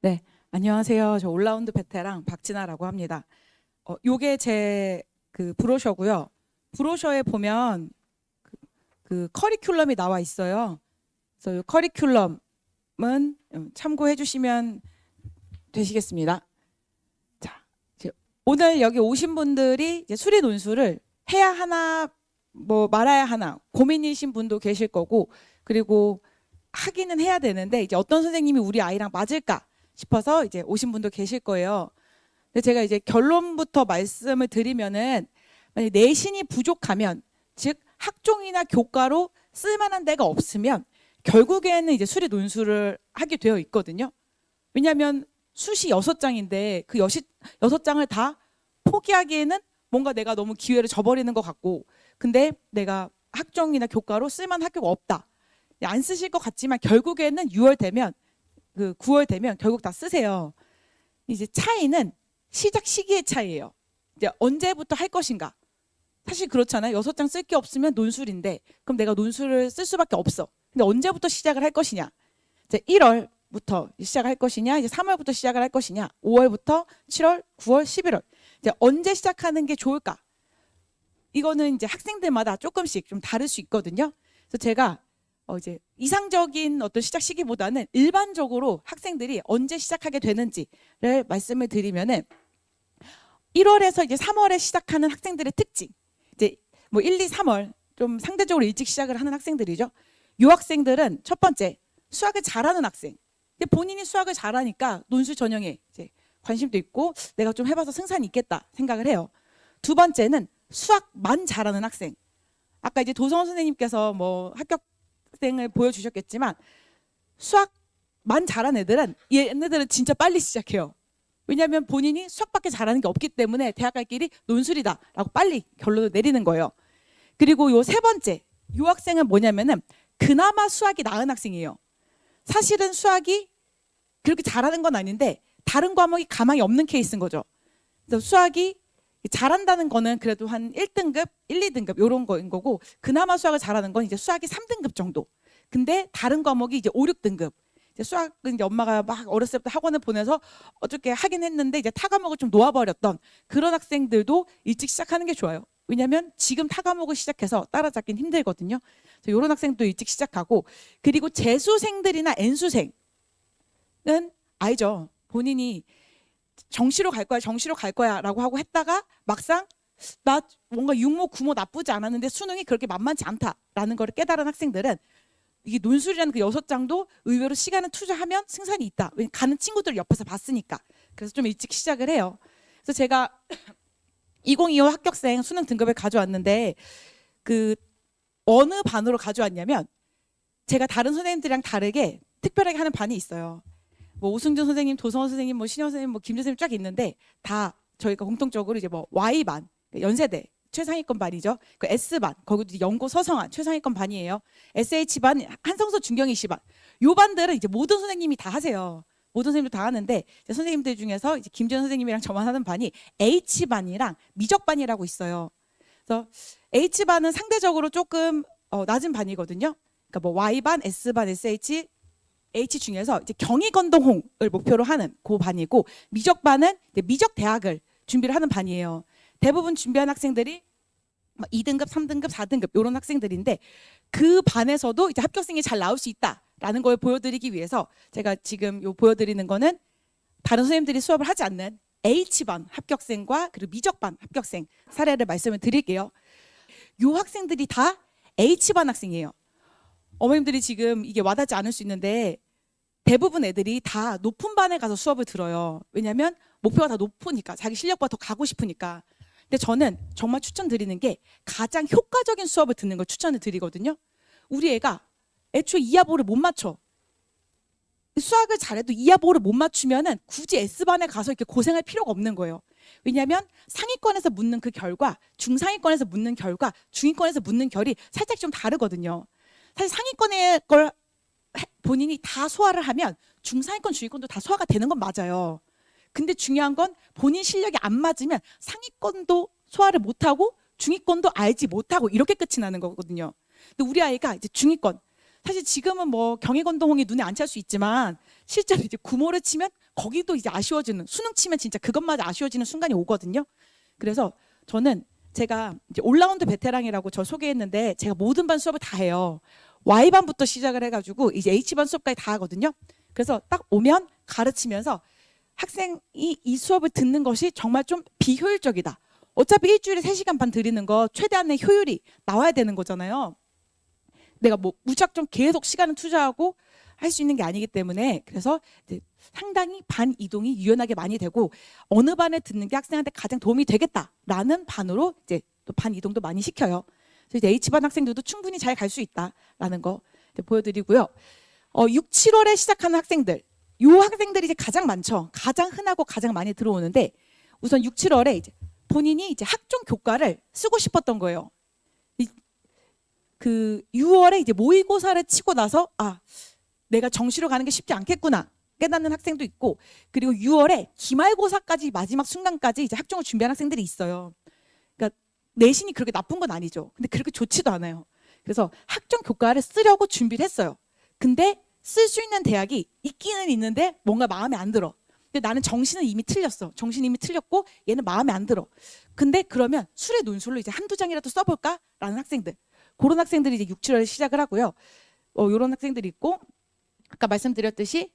네, 안녕하세요. 저 올라운드 베테랑 박진아라고 합니다. 요게 제 그 브로셔고요. 브로셔에 보면 그 커리큘럼이 나와 있어요. 그래서 요 커리큘럼은 참고해 주시면 되시겠습니다. 자, 이제 오늘 여기 오신 분들이 이제 수리 논술을 해야 하나 뭐 말아야 하나 고민이신 분도 계실 거고, 그리고 하기는 해야 되는데 이제 어떤 선생님이 우리 아이랑 맞을까 싶어서 이제 오신 분도 계실 거예요. 근데 제가 이제 결론부터 말씀을 드리면은, 만약 내신이 부족하면, 즉 학종이나 교과로 쓸만한 데가 없으면 결국에는 이제 수리 논술을 하게 되어 있거든요. 왜냐하면 수시 6장인데 그 6장을 다 포기하기에는 뭔가 내가 너무 기회를 저버리는 것 같고, 근데 내가 학종이나 교과로 쓸만한 학교가 없다, 안 쓰실 것 같지만 결국에는 6월 되면, 9월 되면 결국 다 쓰세요. 이제 차이는 시작 시기의 차이예요. 이제 언제부터 할 것인가. 사실 그렇잖아요. 6장 쓸 게 없으면 논술인데 그럼 내가 논술을 쓸 수밖에 없어. 근데 언제부터 시작을 할 것이냐. 이제 1월부터 시작할 것이냐, 이제 3월부터 시작을 할 것이냐, 5월부터 7월, 9월, 11월. 이제 언제 시작하는 게 좋을까? 이거는 이제 학생들마다 조금씩 좀 다를 수 있거든요. 그래서 제가 이제 이상적인 어떤 시작 시기보다는 일반적으로 학생들이 언제 시작하게 되는지를 말씀을 드리면은, 1월에서 이제 3월에 시작하는 학생들의 특징. 이제 뭐 1, 2, 3월 좀 상대적으로 일찍 시작을 하는 학생들이죠. 이 학생들은 첫 번째, 수학을 잘하는 학생. 본인이 수학을 잘하니까 논술 전형에 이제 관심도 있고 내가 좀 해봐서 승산이 있겠다 생각을 해요. 두 번째는 수학만 잘하는 학생. 아까 이제 도성원 선생님께서 뭐 합격생을 보여주셨겠지만, 수학만 잘하는 애들은 얘네들은 진짜 빨리 시작해요. 왜냐하면 본인이 수학밖에 잘하는 게 없기 때문에 대학 갈 길이 논술이다라고 빨리 결론을 내리는 거예요. 그리고 요 세 번째, 요 학생은 뭐냐면은 그나마 수학이 나은 학생이에요. 사실은 수학이 그렇게 잘하는 건 아닌데 다른 과목이 가망이 없는 케이스인 거죠. 그래서 수학이 잘한다는 거는 그래도 한 1등급, 1, 2등급 이런 거인 거고, 그나마 수학을 잘하는 건 이제 수학이 3등급 정도. 근데 다른 과목이 이제 5, 6등급. 이제 수학은 이제 엄마가 막 어렸을 때부터 학원을 보내서 어떻게 하긴 했는데 이제 타 과목을 좀 놓아버렸던 그런 학생들도 일찍 시작하는 게 좋아요. 왜냐하면 지금 타 과목을 시작해서 따라잡긴 힘들거든요. 그래서 이런 학생도 일찍 시작하고, 그리고 재수생들이나 N수생은 알죠. 본인이 정시로 갈 거야, 정시로 갈 거야 라고 하고 했다가 막상 나 뭔가 육모, 구모 나쁘지 않았는데 수능이 그렇게 만만치 않다라는 걸 깨달은 학생들은 이게 논술이라는 그 6장도 의외로 시간을 투자하면 승산이 있다. 왜냐면 가는 친구들을 옆에서 봤으니까. 그래서 좀 일찍 시작을 해요. 그래서 제가 2025 합격생 수능 등급을 가져왔는데, 그 어느 반으로 가져왔냐면, 제가 다른 선생님들이랑 다르게 특별하게 하는 반이 있어요. 뭐 오승준 선생님, 도성원 선생님, 뭐 신영 선생님, 뭐 김재 선생님 쫙 있는데 다 저희가 공통적으로 이제 뭐 Y반, 연세대 최상위권 반이죠. 그 S반, 거기도 연고 서성한 최상위권 반이에요. SH반, 한성서 중경희 씨반. 요 반들은 이제 모든 선생님이 다 하세요. 모든 선생님들 다 하는데, 이제 선생님들 중에서 이제 김재현 선생님이랑 저만 하는 반이 H반이랑 미적반이라고 있어요. 그래서 H반은 상대적으로 조금 낮은 반이거든요. 그러니까 뭐 Y반, S반, SH, H 중에서 이제 경희건동홍을 목표로 하는 그 반이고, 미적반은 이제 미적대학을 준비를 하는 반이에요. 대부분 준비한 학생들이 2등급, 3등급, 4등급 이런 학생들인데, 그 반에서도 이제 합격생이 잘 나올 수 있다라는 걸 보여드리기 위해서 제가 지금 요 보여드리는 거는 다른 선생님들이 수업을 하지 않는 H반 합격생과 그리고 미적반 합격생 사례를 말씀을 드릴게요. 요 학생들이 다 H반 학생이에요. 어머님들이 지금 이게 와닿지 않을 수 있는데 대부분 애들이 다 높은 반에 가서 수업을 들어요. 왜냐하면 목표가 다 높으니까, 자기 실력보다 더 가고 싶으니까. 근데 저는 정말 추천드리는 게 가장 효과적인 수업을 듣는 걸 추천을 드리거든요. 우리 애가 애초에 이하보를 못 맞춰. 수학을 잘해도 이하보를 못 맞추면은 굳이 S반에 가서 이렇게 고생할 필요가 없는 거예요. 왜냐하면 상위권에서 묻는 그 결과, 중상위권에서 묻는 결과, 중위권에서 묻는 결이 살짝 좀 다르거든요. 사실 상위권의 걸 본인이 다 소화를 하면 중상위권, 중위권도 다 소화가 되는 건 맞아요. 근데 중요한 건 본인 실력이 안 맞으면 상위권도 소화를 못하고 중위권도 알지 못하고 이렇게 끝이 나는 거거든요. 근데 우리 아이가 이제 중위권, 사실 지금은 뭐 경희건동홍이 눈에 안 찰 수 있지만 실제로 이제 구모를 치면 거기도 이제 아쉬워지는, 수능 치면 진짜 그것마저 아쉬워지는 순간이 오거든요. 그래서 저는 제가 이제 올라운드 베테랑이라고 저 소개했는데 제가 모든 반 수업을 다 해요. Y반부터 시작을 해가지고 이제 H반 수업까지 다 하거든요. 그래서 딱 오면 가르치면서 학생이 이 수업을 듣는 것이 정말 좀 비효율적이다. 어차피 일주일에 3시간 반 드리는 거 최대한의 효율이 나와야 되는 거잖아요. 내가 뭐 무작정 계속 시간을 투자하고 할 수 있는 게 아니기 때문에 그래서 이제 상당히 반 이동이 유연하게 많이 되고 어느 반에 듣는 게 학생한테 가장 도움이 되겠다라는 반으로 이제 또 반 이동도 많이 시켜요. 그래서 이제 H반 학생들도 충분히 잘 갈 수 있다라는 거 이제 보여드리고요. 6, 7월에 시작하는 학생들, 요 학생들이 이제 가장 많죠. 가장 흔하고 가장 많이 들어오는데 우선 6, 7월에 이제 본인이 이제 학종 교과를 쓰고 싶었던 거예요. 그 6월에 이제 모의고사를 치고 나서 내가 정시로 가는 게 쉽지 않겠구나 깨닫는 학생도 있고, 그리고 6월에 기말고사까지 마지막 순간까지 이제 학종을 준비하는 학생들이 있어요. 그러니까 내신이 그렇게 나쁜 건 아니죠. 근데 그렇게 좋지도 않아요. 그래서 학종 교과를 쓰려고 준비를 했어요. 근데 쓸 수 있는 대학이 있기는 있는데 뭔가 마음에 안 들어. 근데 나는 정시는 이미 틀렸어. 정시는 이미 틀렸고 얘는 마음에 안 들어. 근데 그러면 술의 논술로 이제 한두 장이라도 써볼까라는 학생들. 그런 학생들이 이제 6, 7월에 시작을 하고요. 이런 학생들이 있고, 아까 말씀드렸듯이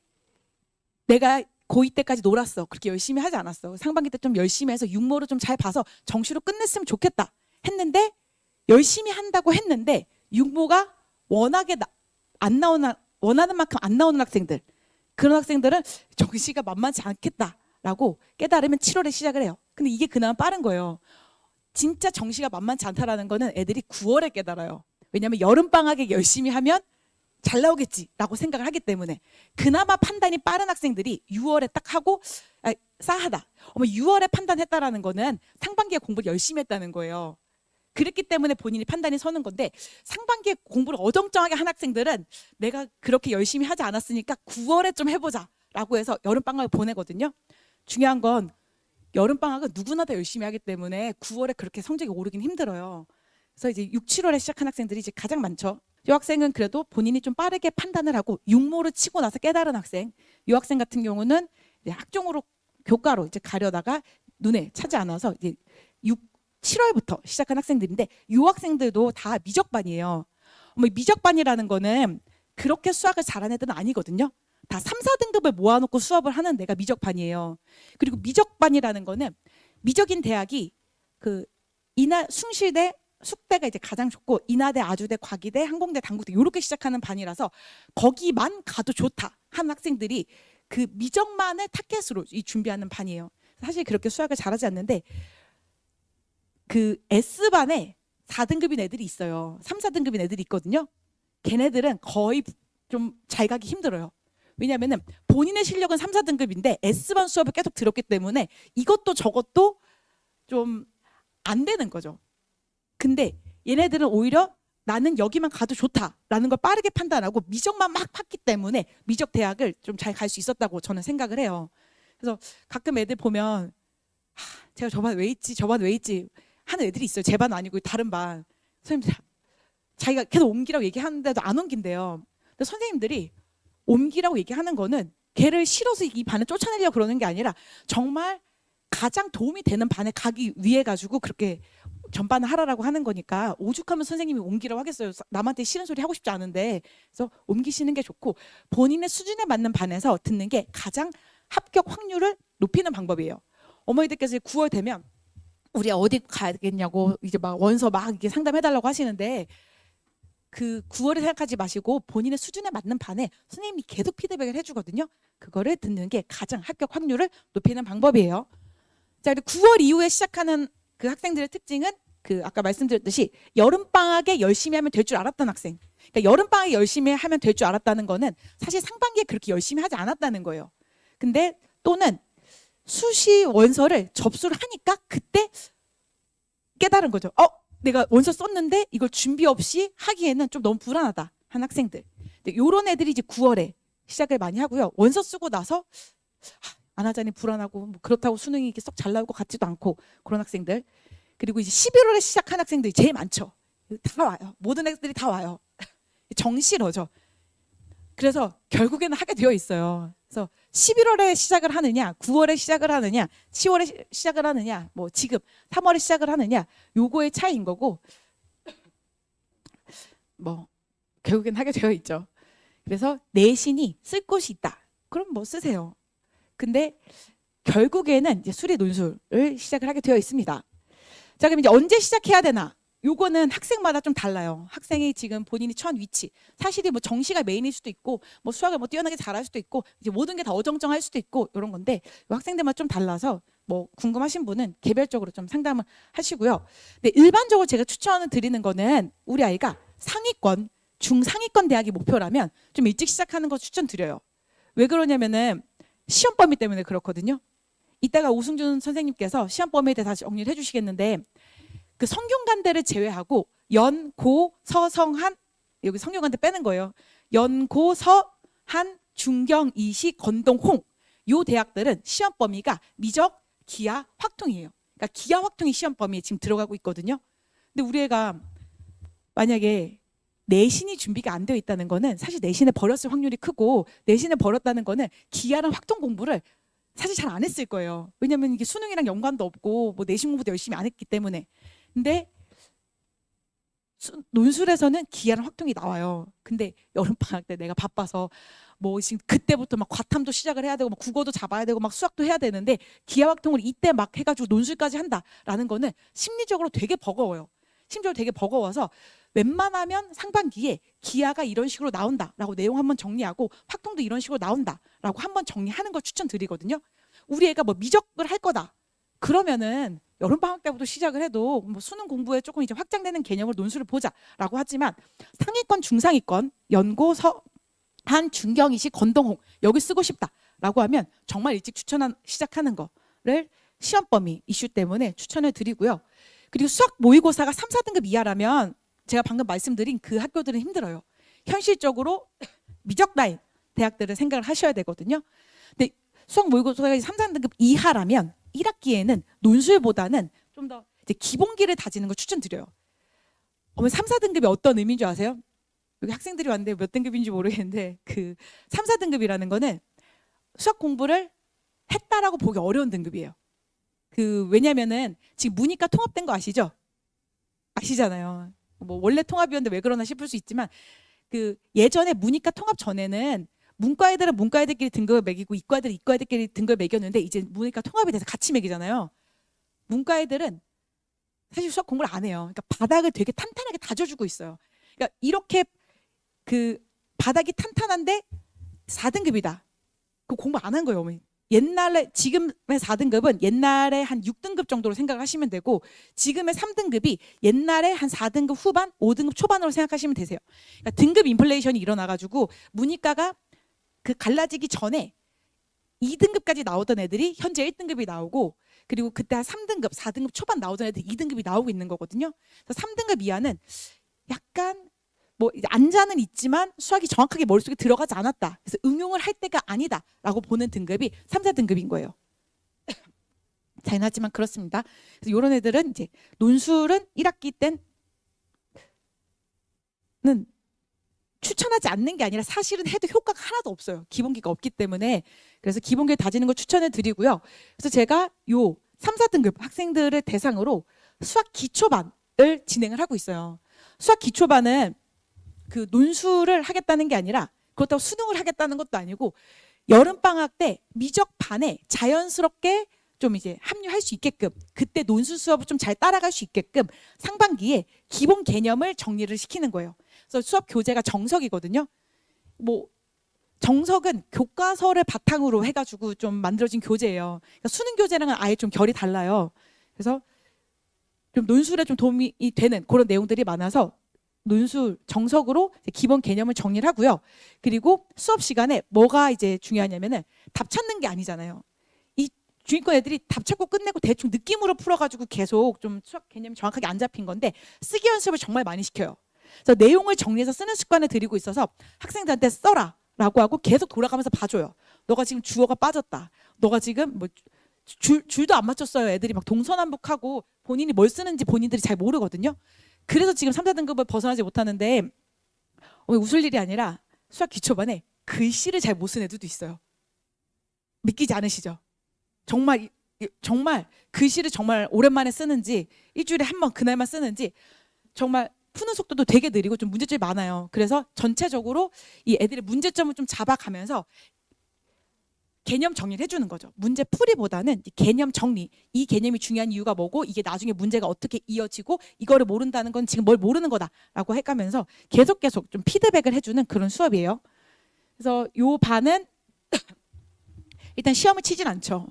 내가 고2 때까지 놀았어. 그렇게 열심히 하지 않았어. 상반기 때 좀 열심히 해서 육모를 좀 잘 봐서 정시로 끝냈으면 좋겠다 했는데, 열심히 한다고 했는데 육모가 워낙에 안 나오는, 원하는 만큼 안 나오는 학생들, 그런 학생들은 정시가 만만치 않겠다라고 깨달으면 7월에 시작을 해요. 근데 이게 그나마 빠른 거예요. 진짜 정시가 만만치 않다라는 거는 애들이 9월에 깨달아요. 왜냐하면 여름방학에 열심히 하면 잘 나오겠지라고 생각을 하기 때문에. 그나마 판단이 빠른 학생들이 6월에 딱 하고 싸하다. 6월에 판단했다라는 거는 상반기에 공부를 열심히 했다는 거예요. 그랬기 때문에 본인이 판단이 서는 건데, 상반기에 공부를 어정쩡하게 한 학생들은 내가 그렇게 열심히 하지 않았으니까 9월에 좀 해보자 라고 해서 여름방학을 보내거든요. 중요한 건 여름방학은 누구나 다 열심히 하기 때문에 9월에 그렇게 성적이 오르긴 힘들어요. 그래서 이제 6, 7월에 시작한 학생들이 이제 가장 많죠. 이 학생은 그래도 본인이 좀 빠르게 판단을 하고 육모를 치고 나서 깨달은 학생. 이 학생 같은 경우는 이제 학종으로 교과로 이제 가려다가 눈에 차지 않아서 이제 6, 7월부터 시작한 학생들인데, 이 학생들도 다 미적반이에요. 미적반이라는 거는 그렇게 수학을 잘하는 애들은 아니거든요. 다 3, 4등급을 모아놓고 수업을 하는 데가 미적반이에요. 그리고 미적반이라는 거는 미적인 대학이 그 숭실대, 숙대가 이제 가장 좋고 인하대, 아주대, 과기대, 항공대, 단국대 이렇게 시작하는 반이라서 거기만 가도 좋다 하는 학생들이 그 미적만을 타겟으로 준비하는 반이에요. 사실 그렇게 수학을 잘하지 않는데 그 S반에 4등급인 애들이 있어요. 3, 4등급인 애들이 있거든요. 걔네들은 거의 좀 잘 가기 힘들어요. 왜냐하면 본인의 실력은 3, 4등급인데 S반 수업을 계속 들었기 때문에 이것도 저것도 좀 안 되는 거죠. 근데 얘네들은 오히려 나는 여기만 가도 좋다라는 걸 빠르게 판단하고 미적만 막 팠기 때문에 미적 대학을 좀 잘 갈 수 있었다고 저는 생각을 해요. 그래서 가끔 애들 보면 제가 저반 왜 있지 저반 왜 있지 하는 애들이 있어요. 제 반 아니고 다른 반. 선생님들 자기가 계속 옮기라고 얘기하는데도 안 옮긴대요. 근데 선생님들이 옮기라고 얘기하는 거는 걔를 싫어서 이 반을 쫓아내려고 그러는 게 아니라 정말 가장 도움이 되는 반에 가기 위해 가지고 그렇게 전반을 하라라고 하는 거니까, 오죽하면 선생님이 옮기라고 하겠어요. 남한테 싫은 소리 하고 싶지 않은데. 그래서 옮기시는 게 좋고 본인의 수준에 맞는 반에서 듣는 게 가장 합격 확률을 높이는 방법이에요. 어머니들께서 9월 되면 우리 어디 가야겠냐고 이제 막 원서 막 이렇게 상담해달라고 하시는데, 그 9월을 생각하지 마시고 본인의 수준에 맞는 반에 선생님이 계속 피드백을 해주거든요. 그거를 듣는 게 가장 합격 확률을 높이는 방법이에요. 자, 그리고 9월 이후에 시작하는 그 학생들의 특징은 그 아까 말씀드렸듯이 여름방학에 열심히 하면 될 줄 알았던 학생. 그러니까 여름방학에 열심히 하면 될 줄 알았다는 거는 사실 상반기에 그렇게 열심히 하지 않았다는 거예요. 근데 또는 수시 원서를 접수를 하니까 그때 깨달은 거죠. 내가 원서 썼는데 이걸 준비 없이 하기에는 좀 너무 불안하다 한 학생들. 이런 애들이 이제 9월에 시작을 많이 하고요. 원서 쓰고 나서 안 하자니 불안하고 뭐 그렇다고 수능이 이렇게 썩 잘 나올 것 같지도 않고 그런 학생들. 그리고 이제 11월에 시작한 학생들이 제일 많죠. 다 와요. 모든 애들이 다 와요. 정시러죠. 그래서 결국에는 하게 되어 있어요. 그래서 11월에 시작을 하느냐, 9월에 시작을 하느냐, 10월에 시작을 하느냐, 뭐 지금 3월에 시작을 하느냐, 요거의 차이인 거고, 뭐 결국엔 하게 되어 있죠. 그래서 내신이 쓸 곳이 있다. 그럼 뭐 쓰세요. 근데 결국에는 이제 수리 논술을 시작을 하게 되어 있습니다. 자, 그럼 이제 언제 시작해야 되나? 요거는 학생마다 좀 달라요. 학생이 지금 본인이 처한 위치, 사실이 뭐 정시가 메인일 수도 있고, 뭐 수학을 뭐 뛰어나게 잘할 수도 있고, 이제 모든 게 다 어정쩡할 수도 있고 이런 건데 학생들마다 좀 달라서 뭐 궁금하신 분은 개별적으로 좀 상담을 하시고요. 근데 일반적으로 제가 추천을 드리는 거는 우리 아이가 상위권, 중상위권 대학이 목표라면 좀 일찍 시작하는 거 추천드려요. 왜 그러냐면은 시험 범위 때문에 그렇거든요. 이따가 오승준 선생님께서 시험 범위에 대해서 다시 정리를 해주시겠는데, 그 성균관대를 제외하고 연, 고, 서, 성, 한, 여기 성균관대 빼는 거예요. 연, 고, 서, 한, 중경, 이시, 건동, 홍, 요 대학들은 시험 범위가 미적, 기하, 확통이에요. 그러니까 기하, 확통이 시험 범위에 지금 들어가고 있거든요. 근데 우리 애가 만약에 내신이 준비가 안 되어 있다는 거는 사실 내신을 버렸을 확률이 크고, 내신을 버렸다는 거는 기하랑 확통 공부를 사실 잘 안 했을 거예요. 왜냐면 이게 수능이랑 연관도 없고 뭐 내신 공부도 열심히 안 했기 때문에. 근데 논술에서는 기하랑 확통이 나와요. 근데 여름방학 때 내가 바빠서 뭐 지금 그때부터 막 과탐도 시작을 해야 되고 막 국어도 잡아야 되고 막 수학도 해야 되는데 기하 확통을 이때 막 해가지고 논술까지 한다라는 거는 심리적으로 되게 버거워요. 심지어 되게 버거워서 웬만하면 상반기에 기하가 이런 식으로 나온다라고 내용 한번 정리하고 확통도 이런 식으로 나온다라고 한번 정리하는 걸 추천드리거든요. 우리 애가 뭐 미적을 할 거다. 그러면은 여름방학 때부터 시작을 해도 뭐 수능 공부에 조금 이제 확장되는 개념으로 논술을 보자라고 하지만 상위권, 중상위권, 연고, 서, 한, 중경이시, 건동홍 여기 쓰고 싶다라고 하면 정말 일찍 시작하는 거를 시험 범위 이슈 때문에 추천을 드리고요. 그리고 수학 모의고사가 3, 4등급 이하라면 제가 방금 말씀드린 그 학교들은 힘들어요. 현실적으로 미적 라인 대학들을 생각을 하셔야 되거든요. 근데 수학 모의고사가 3, 4등급 이하라면 1학기에는 논술보다는 좀 더 기본기를 다지는 걸 추천드려요. 3, 4등급이 어떤 의미인 줄 아세요? 여기 학생들이 왔는데 몇 등급인지 모르겠는데 그 3, 4등급이라는 거는 수학 공부를 했다라고 보기 어려운 등급이에요. 왜냐면은 지금 문이과 통합된 거 아시죠? 아시잖아요. 뭐 원래 통합이었는데 왜 그러나 싶을 수 있지만 예전에 문이과 통합 전에는 문과 애들은 문과 애들끼리 등급을 매기고 이과 애들은 이과 애들끼리 등급을 매겼는데 이제 문이과 통합이 돼서 같이 매기잖아요. 문과 애들은 사실 수학 공부를 안 해요. 그러니까 바닥을 되게 탄탄하게 다져주고 있어요. 그러니까 이렇게 바닥이 탄탄한데 4등급이다. 그 공부 안 한 거예요, 어머니. 옛날에 지금의 4등급은 옛날에 한 6등급 정도로 생각을 하시면 되고 지금의 3등급이 옛날에 한 4등급 후반, 5등급 초반으로 생각하시면 되세요. 그러니까 등급 인플레이션이 일어나가지고 문이과가 갈라지기 전에 2등급까지 나오던 애들이 현재 1등급이 나오고 그리고 그때 한 3등급, 4등급 초반 나오던 애들이 2등급이 나오고 있는 거거든요. 그래서 3등급 이하는 약간 뭐 안자는 있지만 수학이 정확하게 머릿속에 들어가지 않았다. 그래서 응용을 할 때가 아니다라고 보는 등급이 3, 4등급인 거예요. 잔인하지만 그렇습니다. 그래서 이런 애들은 이제 논술은 1학기 때는 추천하지 않는 게 아니라 사실은 해도 효과가 하나도 없어요. 기본기가 없기 때문에. 그래서 기본기를 다지는 걸 추천해 드리고요. 그래서 제가 요 3, 4등급 학생들을 대상으로 수학 기초반을 진행을 하고 있어요. 수학 기초반은 논술을 하겠다는 게 아니라 그렇다고 수능을 하겠다는 것도 아니고 여름방학 때 미적반에 자연스럽게 좀 이제 합류할 수 있게끔 그때 논술 수업을 좀 잘 따라갈 수 있게끔 상반기에 기본 개념을 정리를 시키는 거예요. 그래서 수업 교재가 정석이거든요. 뭐 정석은 교과서를 바탕으로 해가지고 좀 만들어진 교재예요. 그러니까 수능 교재랑은 아예 좀 결이 달라요. 그래서 좀 논술에 좀 도움이 되는 그런 내용들이 많아서 논술 정석으로 기본 개념을 정리를 하고요. 그리고 수업 시간에 뭐가 이제 중요하냐면은 답 찾는 게 아니잖아요. 이 중위권 애들이 답 찾고 끝내고 대충 느낌으로 풀어가지고 계속 좀 수학 개념이 정확하게 안 잡힌 건데 쓰기 연습을 정말 많이 시켜요. 그래서 내용을 정리해서 쓰는 습관을 들이고 있어서 학생들한테 써라 라고 하고 계속 돌아가면서 봐줘요. 너가 지금 주어가 빠졌다. 너가 지금 뭐 줄도 안 맞췄어요. 애들이 막 동서남북하고 본인이 뭘 쓰는지 본인들이 잘 모르거든요. 그래서 지금 3, 4등급을 벗어나지 못하는데 웃을 일이 아니라 수학 기초반에 글씨를 잘 못 쓰는 애들도 있어요. 믿기지 않으시죠? 정말 글씨를 정말 오랜만에 쓰는지 일주일에 한 번 그날만 쓰는지 정말 푸는 속도도 되게 느리고 좀 문제점이 많아요. 그래서 전체적으로 이 애들의 문제점을 좀 잡아가면서 개념 정리를 해주는 거죠. 문제 풀이보다는 개념 정리. 이 개념이 중요한 이유가 뭐고 이게 나중에 문제가 어떻게 이어지고 이거를 모른다는 건 지금 뭘 모르는 거다라고 해가면서 계속 좀 피드백을 해주는 그런 수업이에요. 그래서 요 반은 일단 시험을 치진 않죠.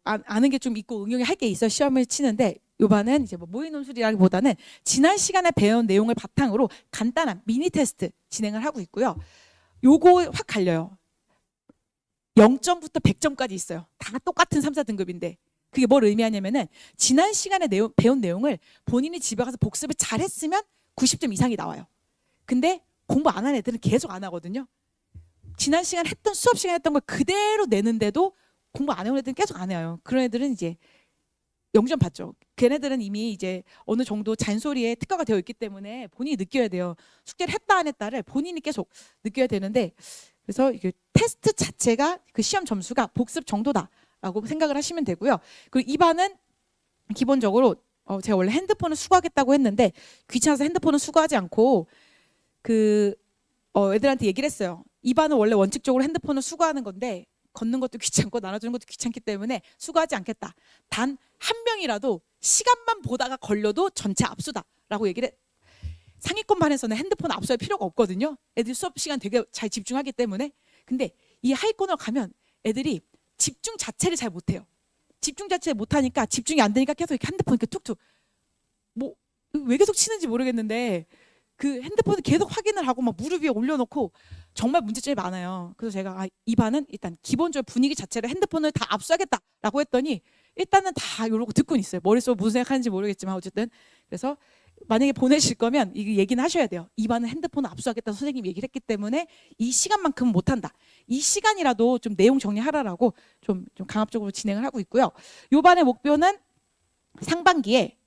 아는 게 좀 있고 응용이 할 게 있어 시험을 치는데 요 반은 이제 모의 논술이라기보다는 지난 시간에 배운 내용을 바탕으로 간단한 미니 테스트 진행을 하고 있고요. 요거 확 갈려요. 0점부터 100점까지 있어요. 다 똑같은 3, 4등급인데 그게 뭘 의미하냐면은 지난 시간에 배운 내용을 본인이 집에 가서 복습을 잘했으면 90점 이상이 나와요. 근데 공부 안 한 애들은 계속 안 하거든요. 지난 시간 했던 수업 시간에 했던 걸 그대로 내는데도 공부 안 해온 애들은 계속 안 해요. 그런 애들은 이제 0점 받죠. 걔네들은 이미 이제 어느 정도 잔소리에 특화가 되어 있기 때문에 본인이 느껴야 돼요. 숙제를 했다 안 했다를 본인이 계속 느껴야 되는데 그래서 이게 테스트 자체가 그 시험 점수가 복습 정도다라고 생각을 하시면 되고요. 그리고 이 반은 기본적으로 제가 원래 핸드폰을 수거하겠다고 했는데 귀찮아서 핸드폰은 수거하지 않고 애들한테 얘기를 했어요. 이 반은 원래 원칙적으로 핸드폰을 수거하는 건데 걷는 것도 귀찮고 나눠주는 것도 귀찮기 때문에 수거하지 않겠다. 단 한 명이라도 시간만 보다가 걸려도 전체 압수다라고 얘기를 해. 상위권 반에서는 핸드폰 압수할 필요가 없거든요. 애들이 수업 시간 되게 잘 집중하기 때문에. 근데 이 하위권으로 가면 애들이 집중 자체를 잘 못해요. 집중 자체를 못하니까 집중이 안 되니까 계속 이렇게 핸드폰 이렇게 툭툭 왜 계속 치는지 모르겠는데 그 핸드폰을 계속 확인을 하고 막 무릎 위에 올려놓고 정말 문제점이 많아요. 그래서 제가 이 반은 일단 기본적으로 분위기 자체를 핸드폰을 다 압수하겠다라고 했더니 일단은 다 이러고 듣고는 있어요. 머릿속으로 무슨 생각하는지 모르겠지만 어쨌든 그래서 만약에 보내실 거면 이 얘기는 하셔야 돼요. 이 반은 핸드폰을 압수하겠다 선생님이 얘기를 했기 때문에 이 시간만큼은 못한다. 이 시간이라도 좀 내용 정리하라라고 좀 강압적으로 진행을 하고 있고요. 요 반의 목표는 상반기에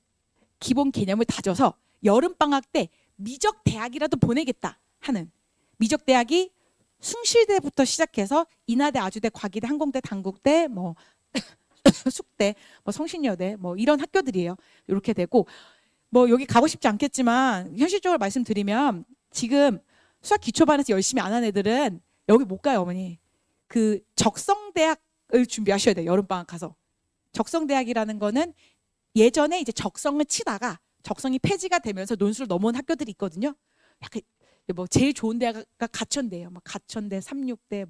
기본 개념을 다져서 여름방학 때 미적대학이라도 보내겠다 하는 미적대학이 숭실대부터 시작해서 인하대, 아주대, 과기대, 항공대, 단국대, 숙대, 성신여대 이런 학교들이에요. 이렇게 되고 여기 가고 싶지 않겠지만 현실적으로 말씀드리면 지금 수학 기초반에서 열심히 안 한 애들은 여기 못 가요, 어머니. 그 적성대학을 준비하셔야 돼요. 여름방학 가서. 적성대학이라는 거는 예전에 이제 적성을 치다가 적성이 폐지가 되면서 논술을 넘어온 학교들이 있거든요. 약간 제일 좋은 대학가 가천대예요. 가천대, 삼육대,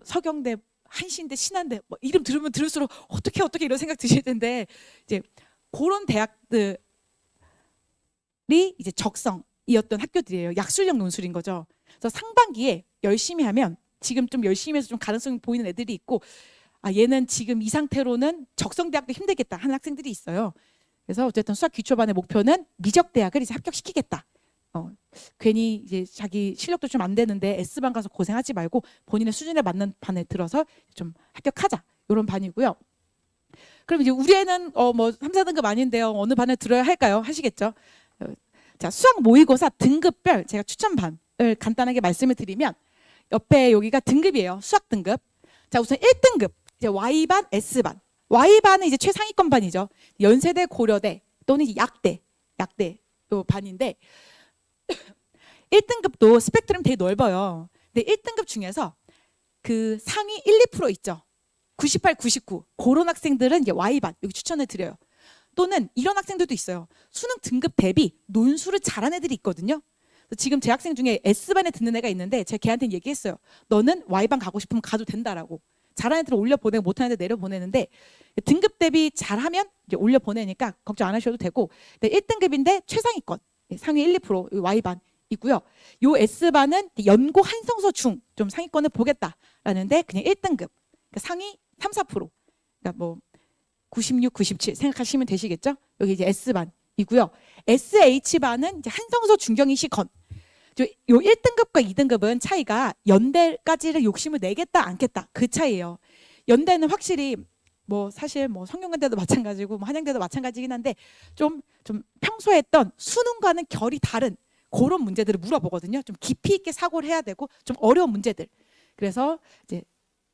서경대, 한신대, 신한대 이름 들으면 들을수록 어떻게 이런 생각 드실 텐데 이제 그런 대학들이 이제 적성이었던 학교들이에요. 약술형 논술인 거죠. 그래서 상반기에 열심히 하면 지금 좀 열심히 해서 좀 가능성이 보이는 애들이 있고 얘는 지금 이 상태로는 적성대학도 힘들겠다 하는 학생들이 있어요. 그래서 어쨌든 수학 기초반의 목표는 미적대학을 이제 합격시키겠다. 괜히 이제 자기 실력도 좀 안 되는데 S반 가서 고생하지 말고 본인의 수준에 맞는 반에 들어서 좀 합격하자. 이런 반이고요. 그럼 이제 우리 애는 3, 4등급 아닌데요. 어느 반에 들어야 할까요? 하시겠죠? 자, 수학 모의고사 등급별 제가 추천반을 간단하게 말씀을 드리면 옆에 여기가 등급이에요. 수학 등급. 자, 우선 1등급 이제 Y반, S반. Y반은 이제 최상위권 반이죠. 연세대, 고려대 또는 이제 약대 요 반인데 1등급도 스펙트럼 되게 넓어요. 근데 1등급 중에서 그 상위 1, 2% 있죠. 98, 99 그런 학생들은 이제 Y반 여기 추천을 드려요. 또는 이런 학생들도 있어요. 수능 등급 대비 논술을 잘하는 애들이 있거든요. 지금 제 학생 중에 S반에 듣는 애가 있는데 제가 걔한테 얘기했어요. 너는 Y반 가고 싶으면 가도 된다라고. 잘하는 애들은 올려보내고 못하는 애들 내려보내는데 등급 대비 잘하면 이제 올려보내니까 걱정 안 하셔도 되고 1등급인데 최상위권 상위 1, 2% Y반 있고요. 요 S반은 연고 한성서 중 좀 상위권을 보겠다라는데 그냥 1등급 그러니까 상위 3, 4% 그러니까 96, 97 생각하시면 되시겠죠? 여기 이제 S반이고요. SH반은 이제 한성서 중경이시 건. 요 1등급과 2등급은 차이가 연대까지를 욕심을 내겠다 않겠다 그 차이예요. 연대는 확실히 뭐 사실 뭐 성균관대도 마찬가지고 뭐 한양대도 마찬가지긴 한데 좀 평소에 했던 수능과는 결이 다른 그런 문제들을 물어보거든요. 좀 깊이 있게 사고를 해야 되고 좀 어려운 문제들. 그래서 이제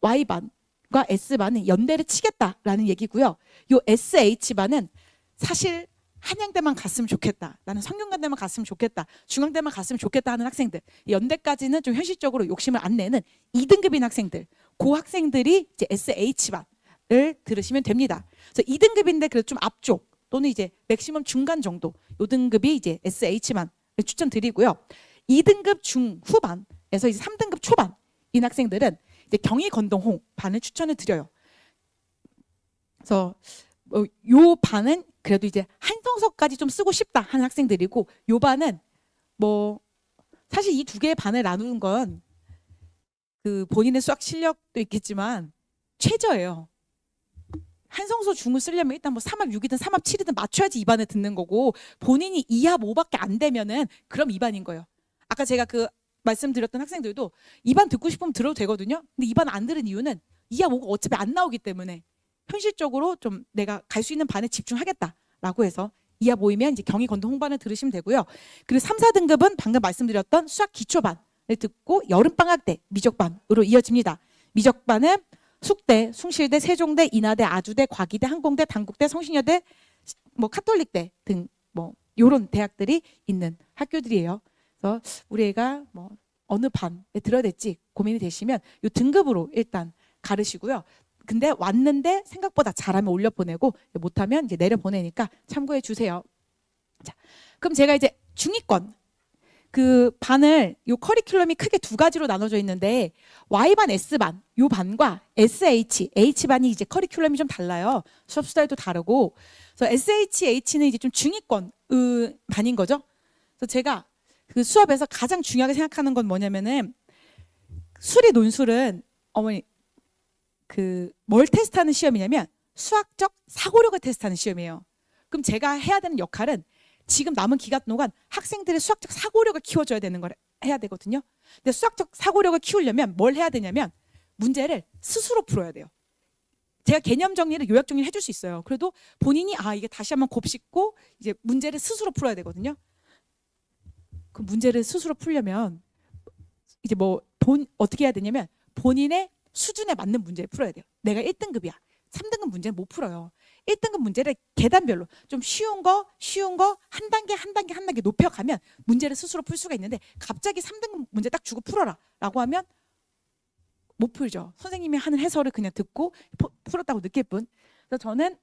Y반과 S반은 연대를 치겠다라는 얘기고요. 요 SH반은 사실 한양대만 갔으면 좋겠다. 나는 성균관대만 갔으면 좋겠다. 중앙대만 갔으면 좋겠다 하는 학생들. 연대까지는 좀 현실적으로 욕심을 안 내는 2등급인 학생들. 그 학생들이 이제 SH반을 들으시면 됩니다. 그래서 2등급인데 그래도 좀 앞쪽 또는 이제 맥시멈 중간 정도 요 등급이 이제 SH반을 추천드리고요. 2등급 중후반에서 이제 3등급 초반인 학생들은 이제 경희건동홍 반을 추천을 드려요. 그래서 요 반은 그래도 이제 한성서까지 좀 쓰고 싶다 하는 학생들이고, 요 반은 뭐 사실 이 두 개의 반을 나누는 건 그 본인의 수학 실력도 있겠지만 최저예요. 한성서 중을 쓰려면 일단 뭐 3합 6이든 3합 7이든 맞춰야지 2반을 듣는 거고, 본인이 2합 5밖에 안 되면은 그럼 2반인 거예요. 아까 제가 그 말씀드렸던 학생들도 2반 듣고 싶으면 들어도 되거든요. 근데 2반 안 들은 이유는 2합 5가 어차피 안 나오기 때문에 현실적으로 좀 내가 갈 수 있는 반에 집중하겠다라고 해서 2합 5이면 이제 경희건동 홍반을 들으시면 되고요. 그리고 3, 4등급은 방금 말씀드렸던 수학 기초반을 듣고 여름방학 때 미적반으로 이어집니다. 미적반은 숙대, 숭실대, 세종대, 인하대, 아주대, 과기대, 항공대, 단국대, 성신여대, 뭐 카톨릭대 등 뭐 요런 대학들이 있는 학교들이에요. 그래서 우리 애가 뭐 어느 반에 들어야 될지 고민이 되시면 요 등급으로 일단 가르시고요. 근데 왔는데 생각보다 잘하면 올려보내고 못하면 이제 내려보내니까 참고해 주세요. 자, 그럼 제가 이제 중위권 그 반을 요 커리큘럼이 크게 두 가지로 나눠져 있는데 Y반, S반 요 반과 SH, H반이 이제 커리큘럼이 좀 달라요. 수업 스타일도 다르고. 그래서 SH는 이제 좀 중위권 반인 거죠. 그래서 제가 그 수업에서 가장 중요하게 생각하는 건 뭐냐면은 수리 논술은 어머니 그 뭘 테스트하는 시험이냐면 수학적 사고력을 테스트하는 시험이에요. 그럼 제가 해야 되는 역할은 지금 남은 기간 동안 학생들의 수학적 사고력을 키워줘야 되는 걸 해야 되거든요. 근데 수학적 사고력을 키우려면 뭘 해야 되냐면 문제를 스스로 풀어야 돼요. 제가 개념 정리를 요약 정리를 해줄 수 있어요. 그래도 본인이 이게 다시 한번 곱씹고 이제 문제를 스스로 풀어야 되거든요. 그 문제를 스스로 풀려면 이제 뭐 어떻게 해야 되냐면 본인의 수준에 맞는 문제를 풀어야 돼요. 내가 1등급이야. 3등급 문제는 못 풀어요. 1등급 문제를 계단별로 좀 쉬운 거 한 단계 높여가면 문제를 스스로 풀 수가 있는데 갑자기 3등급 문제 딱 주고 풀어라 라고 하면 못 풀죠. 선생님이 하는 해설을 그냥 듣고 풀었다고 느낄 뿐. 그래서 저는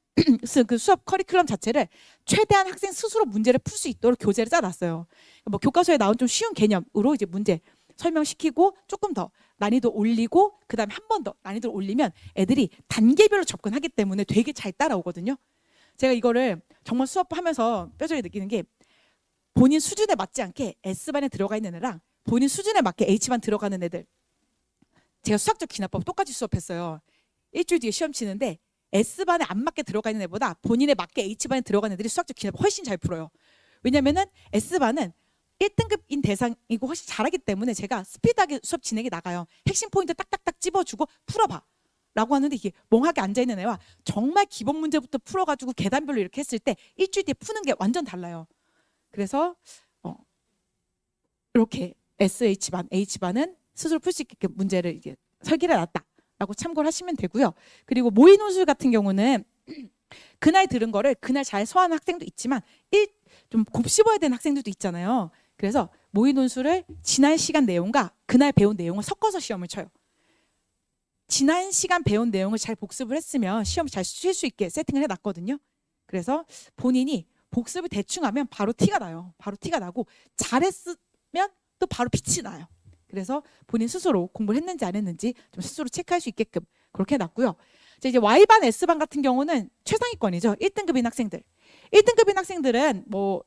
그 수업 커리큘럼 자체를 최대한 학생 스스로 문제를 풀 수 있도록 교재를 짜놨어요. 뭐 교과서에 나온 좀 쉬운 개념으로 이제 문제 설명시키고 조금 더 난이도 올리고 그다음에 한 번 더 난이도를 올리면 애들이 단계별로 접근하기 때문에 되게 잘 따라오거든요. 제가 이거를 정말 수업하면서 뼈저리 느끼는 게 본인 수준에 맞지 않게 S반에 들어가 있는 애랑 본인 수준에 맞게 H반 들어가는 애들, 제가 수학적 기납법 똑같이 수업했어요. 일주일 뒤에 시험 치는데 S반에 안 맞게 들어가 있는 애보다 본인에 맞게 H반에 들어간 애들이 수학적 기납법 훨씬 잘 풀어요. 왜냐면은 S반은 1등급인 대상이고 훨씬 잘하기 때문에 제가 스피드하게 수업 진행해 나가요. 핵심 포인트 딱딱딱 찝어주고 풀어봐 라고 하는데 이게 멍하게 앉아있는 애와 정말 기본 문제부터 풀어가지고 계단별로 이렇게 했을 때 일주일 뒤에 푸는 게 완전 달라요. 그래서 이렇게 SH반, H반은 스스로 풀 수 있게 문제를 이제 설계를 해놨다라고 참고를 하시면 되고요. 그리고 모의 논술 같은 경우는 그날 들은 거를 그날 잘 소화하는 학생도 있지만 좀 곱씹어야 되는 학생들도 있잖아요. 그래서 모의 논술을 지난 시간 내용과 그날 배운 내용을 섞어서 시험을 쳐요. 지난 시간 배운 내용을 잘 복습을 했으면 시험을 잘 칠 수 있게 세팅을 해놨거든요. 그래서 본인이 복습을 대충 하면 바로 티가 나요. 바로 티가 나고 잘했으면 또 바로 빛이 나요. 그래서 본인 스스로 공부를 했는지 안 했는지 좀 스스로 체크할 수 있게끔 그렇게 해놨고요. 이제 Y반, S반 같은 경우는 최상위권이죠. 1등급인 학생들. 1등급인 학생들은 뭐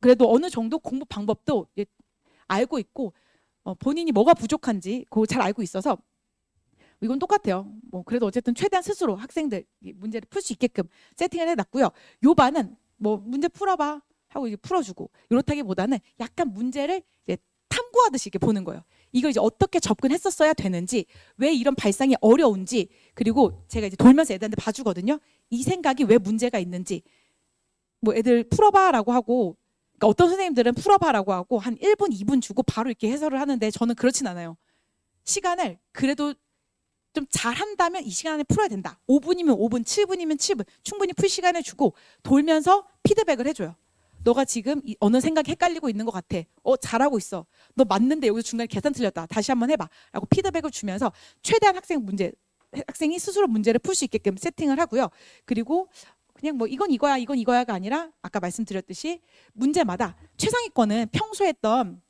그래도 어느 정도 공부 방법도 알고 있고 본인이 뭐가 부족한지 그거 잘 알고 있어서 이건 똑같아요. 뭐 그래도 어쨌든 최대한 스스로 학생들 문제를 풀 수 있게끔 세팅을 해놨고요. 요 반은 뭐 문제 풀어봐 하고 이제 풀어주고 이렇다기보다는 약간 문제를 이제 탐구하듯이 이렇게 보는 거예요. 이걸 이제 어떻게 접근했었어야 되는지, 왜 이런 발상이 어려운지, 그리고 제가 이제 돌면서 애들한테 봐주거든요. 이 생각이 왜 문제가 있는지. 뭐 애들 풀어봐라고 하고, 그러니까 어떤 선생님들은 풀어봐라고 하고 한 1분, 2분 주고 바로 이렇게 해설을 하는데 저는 그렇진 않아요. 시간을 그래도 좀 잘한다면 이 시간 안에 풀어야 된다. 5분이면 5분, 7분이면 7분 충분히 풀 시간을 주고 돌면서 피드백을 해줘요. 너가 지금 어느 생각이 헷갈리고 있는 것 같아. 잘하고 있어. 너 맞는데 여기서 중간에 계산 틀렸다. 다시 한번 해봐. 라고 피드백을 주면서 최대한 학생이 스스로 문제를 풀 수 있게끔 세팅을 하고요. 그리고 그냥 뭐 이건 이거야가 아니라 아까 말씀드렸듯이 문제마다 최상위권은 평소에 했던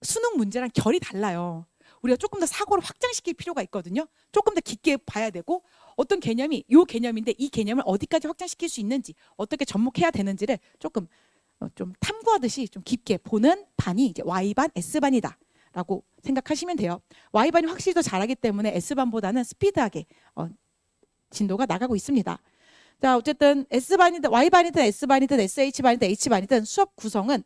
수능 문제랑 결이 달라요. 우리가 조금 더 사고를 확장시킬 필요가 있거든요. 조금 더 깊게 봐야 되고 어떤 개념이 이 개념인데 이 개념을 어디까지 확장시킬 수 있는지 어떻게 접목해야 되는지를 조금 좀 탐구하듯이 좀 깊게 보는 반이 이제 Y반, S반이다 라고 생각하시면 돼요. Y반이 확실히 더 잘하기 때문에 S반보다는 스피드하게 진도가 나가고 있습니다. 자, 어쨌든 S반이든 Y반이든 S반이든 SH반이든 H반이든 수업 구성은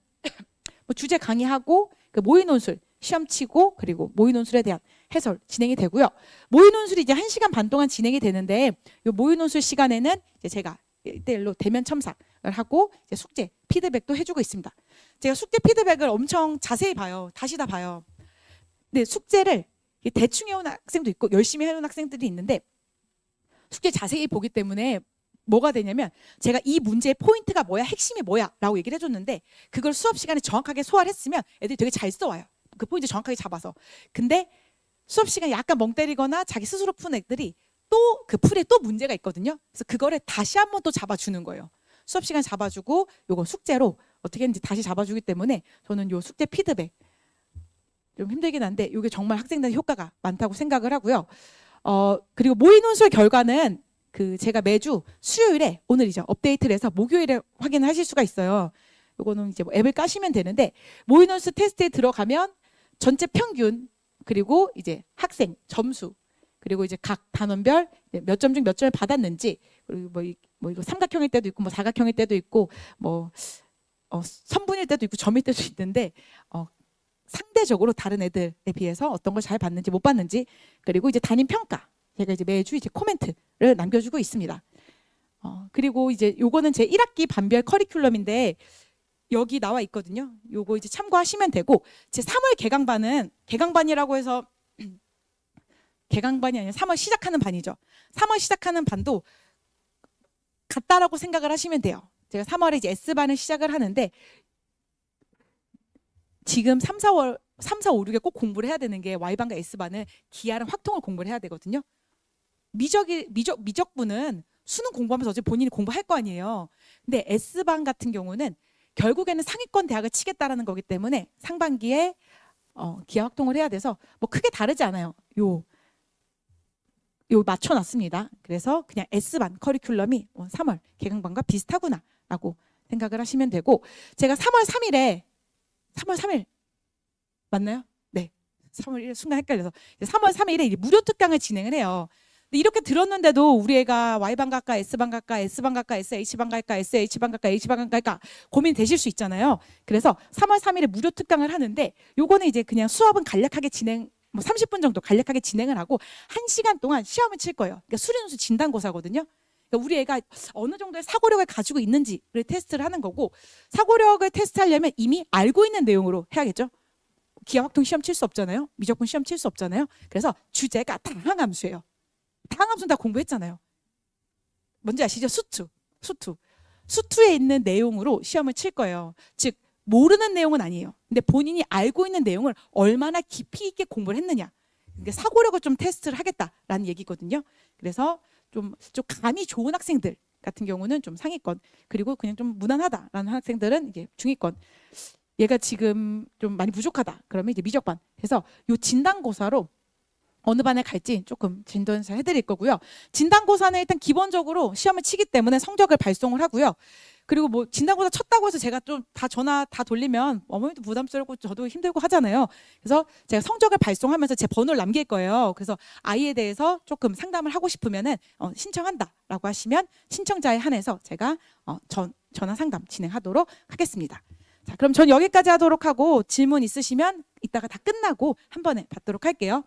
뭐 주제 강의하고 그 모의 논술 시험 치고 그리고 모의 논술에 대한 해설 진행이 되고요. 모의 논술이 이제 1시간 반 동안 진행이 되는데 이 모의 논술 시간에는 이제 제가 1대1로 대면 첨삭을 하고 이제 숙제 피드백도 해주고 있습니다. 제가 숙제 피드백을 엄청 자세히 봐요. 다시 다 봐요. 근데 숙제를 대충 해온 학생도 있고 열심히 해온 학생들이 있는데 숙제 자세히 보기 때문에 뭐가 되냐면 제가 이 문제의 포인트가 뭐야, 핵심이 뭐야 라고 얘기를 해줬는데 그걸 수업 시간에 정확하게 소화를 했으면 애들이 되게 잘 써와요. 그 포인트 정확하게 잡아서. 근데 수업 시간에 약간 멍 때리거나 자기 스스로 푼 애들이 또 그 풀에 또 문제가 있거든요. 그래서 그거를 다시 한번 또 잡아주는 거예요. 수업 시간 잡아주고 요거 숙제로 어떻게 했는지 다시 잡아주기 때문에 저는 요 숙제 피드백 좀 힘들긴 한데 이게 정말 학생들한테 효과가 많다고 생각을 하고요. 그리고 모의 논술 결과는 그 제가 매주 수요일에 오늘이죠. 업데이트를 해서 목요일에 확인하실 수가 있어요. 요거는 이제 뭐 앱을 까시면 되는데 모의 논술 테스트에 들어가면 전체 평균 그리고 이제 학생 점수 그리고 이제 각 단원별 몇 점 중 몇 점을 받았는지 그리고 뭐 이거 삼각형일 때도 있고 뭐 사각형일 때도 있고 뭐 선분일 때도 있고 점일 때도 있는데 상대적으로 다른 애들에 비해서 어떤 걸 잘 봤는지 못 봤는지 그리고 이제 담임 평가 제가 이제 매주 이제 코멘트를 남겨주고 있습니다. 그리고 이제 요거는 제 1학기 반별 커리큘럼인데 여기 나와 있거든요. 요거 이제 참고하시면 되고 제 3월 개강반이라고 해서 개강반이 아니라 3월 시작하는 반이죠. 3월 시작하는 반도 같다라고 생각을 하시면 돼요. 제가 3월에 이제 S반을 시작을 하는데 지금 3, 4, 5, 6에 꼭 공부를 해야 되는 게 Y반과 S반은 기하랑 확통을 공부를 해야 되거든요. 미적분은 수능 공부하면서 어차피 본인이 공부할 거 아니에요. 근데 S반 같은 경우는 결국에는 상위권 대학을 치겠다라는 거기 때문에 상반기에 기하 확통을 해야 돼서 뭐 크게 다르지 않아요. 요 맞춰놨습니다. 그래서 그냥 S반 커리큘럼이 3월 개강반과 비슷하구나라고 생각을 하시면 되고 제가 3월 3일 맞나요? 네. 3월 1일 순간 헷갈려서 3월 3일에 무료 특강을 진행을 해요. 근데 이렇게 들었는데도 우리 애가 Y반 갈까 S반 갈까 S반 갈까 SH반 갈까 SH반 갈까 H반 갈까 고민되실 수 있잖아요. 그래서 3월 3일에 무료 특강을 하는데 요거는 이제 그냥 수업은 간략하게 뭐 30분 정도 간략하게 진행을 하고 1시간 동안 시험을 칠 거예요. 그러니까 수리논술 진단고사거든요. 그러니까 우리 애가 어느 정도의 사고력을 가지고 있는지를 테스트를 하는 거고 사고력을 테스트하려면 이미 알고 있는 내용으로 해야겠죠. 기하확통 시험 칠 수 없잖아요. 미적분 시험 칠 수 없잖아요. 그래서 주제가 다항함수예요. 다항함수는 다 공부했잖아요. 뭔지 아시죠? 수투에 있는 내용으로 시험을 칠 거예요. 즉 모르는 내용은 아니에요. 근데 본인이 알고 있는 내용을 얼마나 깊이 있게 공부를 했느냐. 그러니까 사고력을 좀 테스트를 하겠다라는 얘기거든요. 그래서 좀 감이 좋은 학생들 같은 경우는 좀 상위권 그리고 그냥 좀 무난하다라는 학생들은 이제 중위권. 얘가 지금 좀 많이 부족하다. 그러면 이제 미적반. 그래서 요 진단고사로 어느 반에 갈지 조금 진단을 해드릴 거고요. 진단고사는 일단 기본적으로 시험을 치기 때문에 성적을 발송을 하고요. 그리고 뭐 진단고사 쳤다고 해서 제가 좀 다 전화 다 돌리면 어머니도 부담스럽고 저도 힘들고 하잖아요. 그래서 제가 성적을 발송하면서 제 번호를 남길 거예요. 그래서 아이에 대해서 조금 상담을 하고 싶으면은 신청한다라고 하시면 신청자에 한해서 제가 전화 상담 진행하도록 하겠습니다. 자, 그럼 전 여기까지 하도록 하고 질문 있으시면 이따가 다 끝나고 한 번에 받도록 할게요.